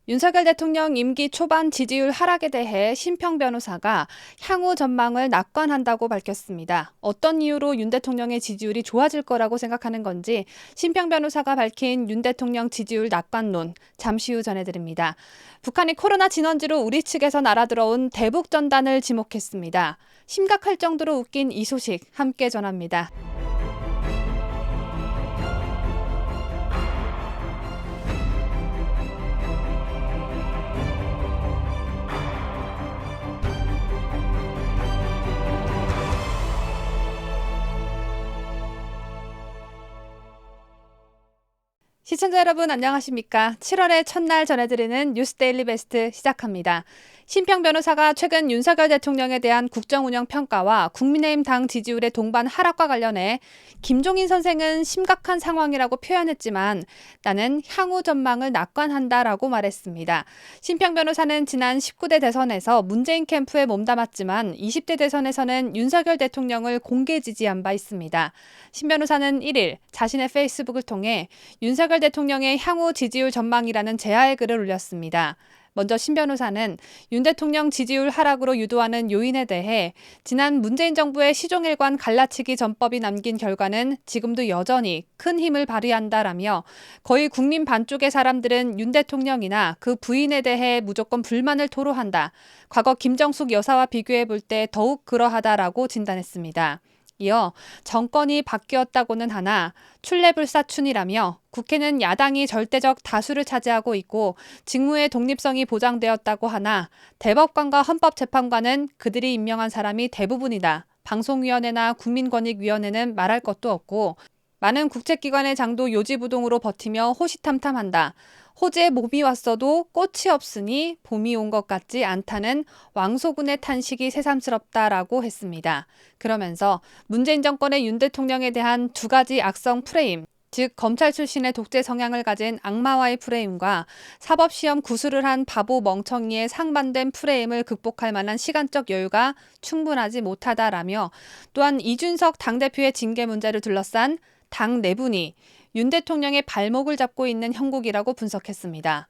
윤석열 대통령 임기 초반 지지율 하락에 대해 심평 변호사가 향후 전망을 낙관한다고 밝혔습니다. 어떤 이유로 윤 대통령의 지지율이 좋아질 거라고 생각하는 건지 심평 변호사가 밝힌 윤 대통령 지지율 낙관론 잠시 후 전해드립니다. 북한이 코로나 진원지로 우리 측에서 날아들어온 대북 전단을 지목했습니다. 심각할 정도로 웃긴 이 소식 함께 전합니다. 시청자 여러분 안녕하십니까? 7월의 첫날 전해드리는 뉴스데일리 베스트 시작합니다. 심평 변호사가 최근 윤석열 대통령에 대한 국정운영 평가와 국민의힘 당 지지율의 동반 하락과 관련해 김종인 선생은 심각한 상황이라고 표현했지만 나는 향후 전망을 낙관한다라고 말했습니다. 심평 변호사는 지난 19대 대선에서 문재인 캠프에 몸담았지만 20대 대선에서는 윤석열 대통령을 공개 지지한 바 있습니다. 심 변호사는 1일 자신의 페이스북을 통해 윤석열 대통령의 향후 지지율 전망이라는 제하의 글을 올렸습니다. 먼저 심 변호사는 윤 대통령 지지율 하락으로 유도하는 요인에 대해 지난 문재인 정부의 시종일관 갈라치기 전법이 남긴 결과는 지금도 여전히 큰 힘을 발휘한다라며 거의 국민 반쪽의 사람들은 윤 대통령이나 그 부인에 대해 무조건 불만을 토로한다. 과거 김정숙 여사와 비교해 볼 때 더욱 그러하다라고 진단했습니다. 이어 정권이 바뀌었다고는 하나 출래불사춘이라며 국회는 야당이 절대적 다수를 차지하고 있고 직무의 독립성이 보장되었다고 하나 대법관과 헌법재판관은 그들이 임명한 사람이 대부분이다. 방송위원회나 국민권익위원회는 말할 것도 없고 많은 국책기관의 장도 요지부동으로 버티며 호시탐탐한다. 호재에 몸이 왔어도 꽃이 없으니 봄이 온 것 같지 않다는 왕소군의 탄식이 새삼스럽다라고 했습니다. 그러면서 문재인 정권의 윤 대통령에 대한 두 가지 악성 프레임, 즉 검찰 출신의 독재 성향을 가진 악마와의 프레임과 사법시험 구술을 한 바보 멍청이의 상반된 프레임을 극복할 만한 시간적 여유가 충분하지 못하다라며 또한 이준석 당대표의 징계 문제를 둘러싼 당 내분이 윤 대통령의 발목을 잡고 있는 형국이라고 분석했습니다.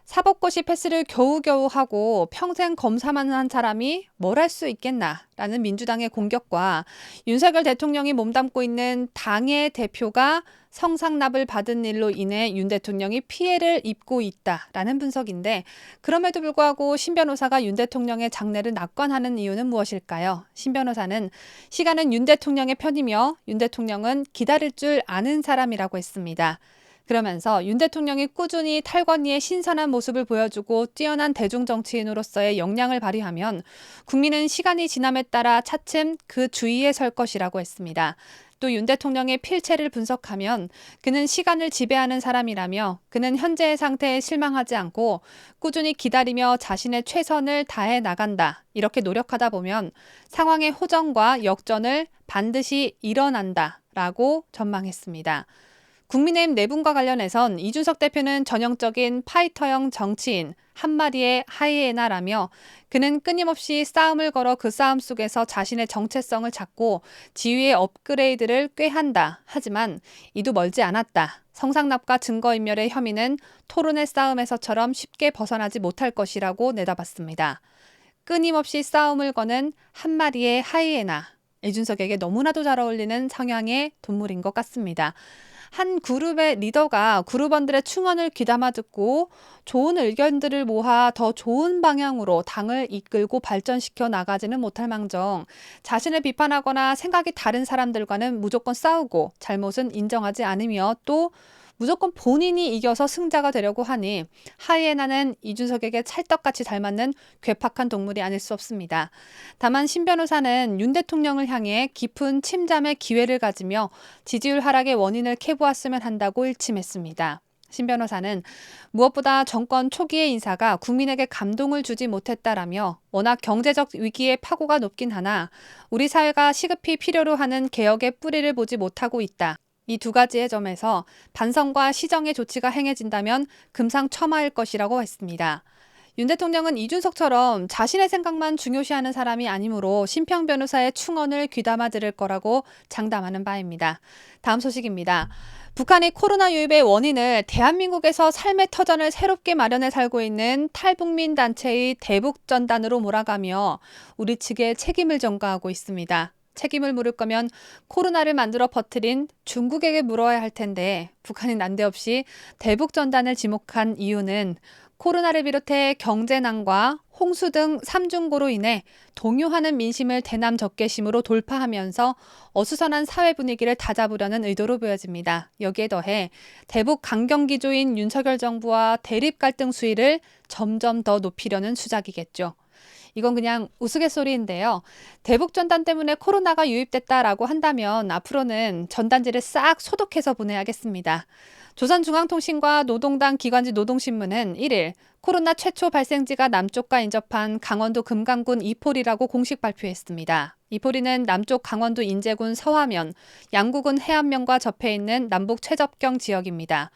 사법고시 패스를 겨우겨우 하고 평생 검사만 한 사람이 뭘 할 수 있겠나라는 민주당의 공격과 윤석열 대통령이 몸담고 있는 당의 대표가 성상납을 받은 일로 인해 윤 대통령이 피해를 입고 있다라는 분석인데 그럼에도 불구하고 심 변호사가 윤 대통령의 장래를 낙관하는 이유는 무엇일까요? 심 변호사는 시간은 윤 대통령의 편이며 윤 대통령은 기다릴 줄 아는 사람이라고 했습니다. 그러면서 윤 대통령이 꾸준히 탈권위의 신선한 모습을 보여주고 뛰어난 대중정치인으로서의 역량을 발휘하면 국민은 시간이 지남에 따라 차츰 그 주위에 설 것이라고 했습니다. 또 윤 대통령의 필체를 분석하면 그는 시간을 지배하는 사람이라며 그는 현재의 상태에 실망하지 않고 꾸준히 기다리며 자신의 최선을 다해 나간다. 이렇게 노력하다 보면 상황의 호전과 역전을 반드시 일어난다라고 전망했습니다. 국민의힘 내분과 관련해선 이준석 대표는 전형적인 파이터형 정치인 한 마리의 하이에나라며 그는 끊임없이 싸움을 걸어 그 싸움 속에서 자신의 정체성을 찾고 지위의 업그레이드를 꾀한다. 하지만 이도 멀지 않았다. 성상납과 증거인멸의 혐의는 토론의 싸움에서처럼 쉽게 벗어나지 못할 것이라고 내다봤습니다. 끊임없이 싸움을 거는 한 마리의 하이에나. 이준석에게 너무나도 잘 어울리는 성향의 동물인 것 같습니다. 한 그룹의 리더가 그룹원들의 충언을 귀담아 듣고 좋은 의견들을 모아 더 좋은 방향으로 당을 이끌고 발전시켜 나가지는 못할 망정 자신을 비판하거나 생각이 다른 사람들과는 무조건 싸우고 잘못은 인정하지 않으며 또 무조건 본인이 이겨서 승자가 되려고 하니 하이에나는 이준석에게 찰떡같이 잘 맞는 괴팍한 동물이 아닐 수 없습니다. 다만 심 변호사는 윤 대통령을 향해 깊은 침잠의 기회를 가지며 지지율 하락의 원인을 캐보았으면 한다고 일침했습니다. 심 변호사는 무엇보다 정권 초기의 인사가 국민에게 감동을 주지 못했다라며 워낙 경제적 위기의 파고가 높긴 하나 우리 사회가 시급히 필요로 하는 개혁의 뿌리를 보지 못하고 있다. 이 두 가지의 점에서 반성과 시정의 조치가 행해진다면 금상첨화일 것이라고 했습니다. 윤 대통령은 이준석처럼 자신의 생각만 중요시하는 사람이 아니므로 심평 변호사의 충언을 귀담아 들을 거라고 장담하는 바입니다. 다음 소식입니다. 북한이 코로나 유입의 원인을 대한민국에서 삶의 터전을 새롭게 마련해 살고 있는 탈북민 단체의 대북전단으로 몰아가며 우리 측에 책임을 전가하고 있습니다. 책임을 물을 거면 코로나를 만들어 퍼뜨린 중국에게 물어야 할 텐데 북한이 난데없이 대북전단을 지목한 이유는 코로나를 비롯해 경제난과 홍수 등 삼중고로 인해 동요하는 민심을 대남 적개심으로 돌파하면서 어수선한 사회 분위기를 다잡으려는 의도로 보여집니다. 여기에 더해 대북 강경기조인 윤석열 정부와 대립 갈등 수위를 점점 더 높이려는 수작이겠죠. 이건 그냥 우스갯소리인데요. 대북 전단 때문에 코로나가 유입됐다라고 한다면 앞으로는 전단지를 싹 소독해서 보내야겠습니다. 조선중앙통신과 노동당 기관지 노동신문은 1일 코로나 최초 발생지가 남쪽과 인접한 강원도 금강군 이포리라고 공식 발표했습니다. 이포리는 남쪽 강원도 인제군 서화면, 양구군 해안면과 접해 있는 남북 최접경 지역입니다.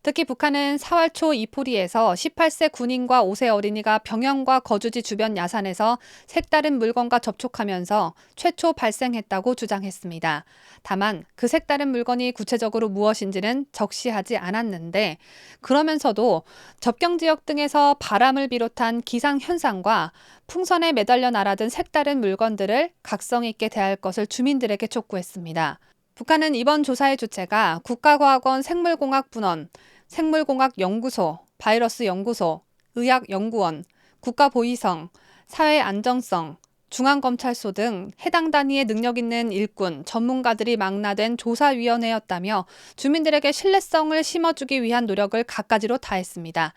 특히 북한은 4월 초 이포리에서 18세 군인과 5세 어린이가 병영과 거주지 주변 야산에서 색다른 물건과 접촉하면서 최초 발생했다고 주장했습니다. 다만 그 색다른 물건이 구체적으로 무엇인지는 적시하지 않았는데 그러면서도 접경 지역 등에서 바람을 비롯한 기상 현상과 풍선에 매달려 날아든 색다른 물건들을 각성 있게 대할 것을 주민들에게 촉구했습니다. 북한은 이번 조사의 주체가 국가과학원 생물공학분원, 생물공학연구소, 바이러스연구소, 의학연구원, 국가보위성, 사회안정성, 중앙검찰소 등 해당 단위의 능력 있는 일꾼, 전문가들이 망라된 조사위원회였다며 주민들에게 신뢰성을 심어주기 위한 노력을 갖가지로 다했습니다.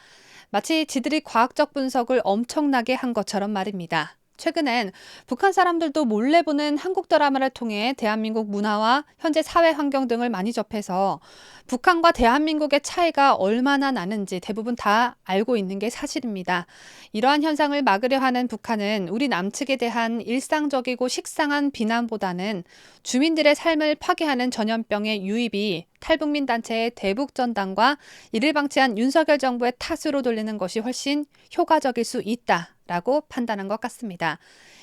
마치 지들이 과학적 분석을 엄청나게 한 것처럼 말입니다. 최근엔 북한 사람들도 몰래 보는 한국 드라마를 통해 대한민국 문화와 현재 사회 환경 등을 많이 접해서 북한과 대한민국의 차이가 얼마나 나는지 대부분 다 알고 있는 게 사실입니다. 이러한 현상을 막으려 하는 북한은 우리 남측에 대한 일상적이고 식상한 비난보다는 주민들의 삶을 파괴하는 전염병의 유입이 탈북민 단체의 대북전단과 이를 방치한 윤석열 정부의 탓으로 돌리는 것이 훨씬 효과적일 수 있다라고 판단한 것 같습니다.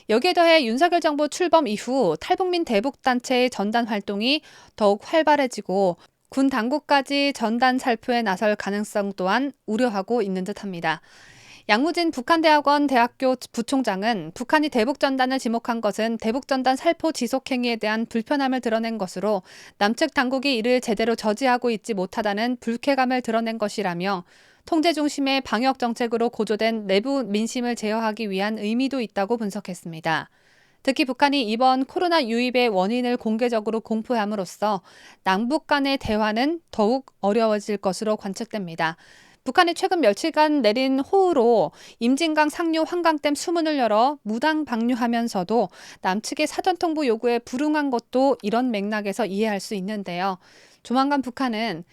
여기에 더해 윤석열 정부 출범 이후 탈북민 대북단체의 전단 활동이 더욱 활발해지고 군 당국까지 전단 살포에 나설 가능성 또한 우려하고 있는 듯합니다. 양무진 북한대학원 대학교 부총장은 북한이 대북전단을 지목한 것은 대북전단 살포 지속행위에 대한 불편함을 드러낸 것으로 남측 당국이 이를 제대로 저지하고 있지 못하다는 불쾌감을 드러낸 것이라며 통제 중심의 방역 정책으로 고조된 내부 민심을 제어하기 위한 의미도 있다고 분석했습니다. 특히 북한이 이번 코로나 유입의 원인을 공개적으로 공표함으로써 남북 간의 대화는 더욱 어려워질 것으로 관측됩니다. 북한이 최근 며칠간 내린 호우로 임진강 상류 환강댐 수문을 열어 무당 방류하면서도 남측의 사전 통보 요구에 불응한 것도 이런 맥락에서 이해할 수 있는데요. 조만간 북한은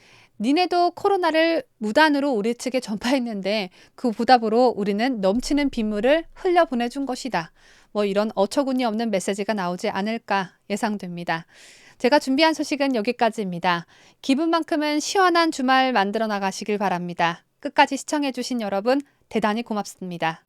니네도 코로나를 무단으로 우리 측에 전파했는데 그 보답으로 우리는 넘치는 빗물을 흘려보내준 것이다. 이런 어처구니 없는 메시지가 나오지 않을까 예상됩니다. 제가 준비한 소식은 여기까지입니다. 기분만큼은 시원한 주말 만들어 나가시길 바랍니다. 끝까지 시청해주신 여러분 대단히 고맙습니다.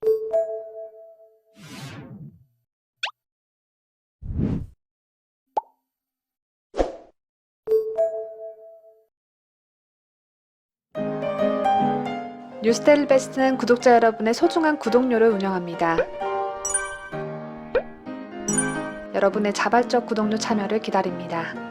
뉴스데일리 베스트는 구독자 여러분의 소중한 구독료를 운영합니다. 여러분의 자발적 구독료 참여를 기다립니다.